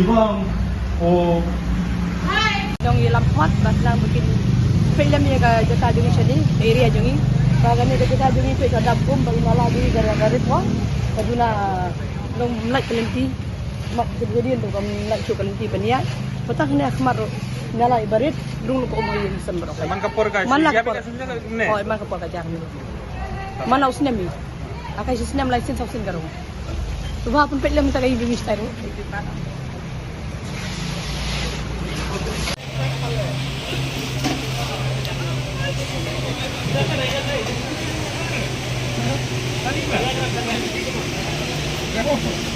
bang. Oh. Dong ilam mat baslang bikin film ya ka jata jungi sini area jungi bagane de jata jungi pe kada bom bang mala jungi garit wa kaduna dong mulai kelenti mak jadi untuk mulai cu kelenti penia petang ni akhmar nala ibarit dong ko mo yin sembro man kapor ka man la ya kapor ka sunja ka ne oh man kapor ka jang man usne mi akai sisnem license of sin karo तो वहाँ अपन पहले हम तक यही विस्तार हो Oh.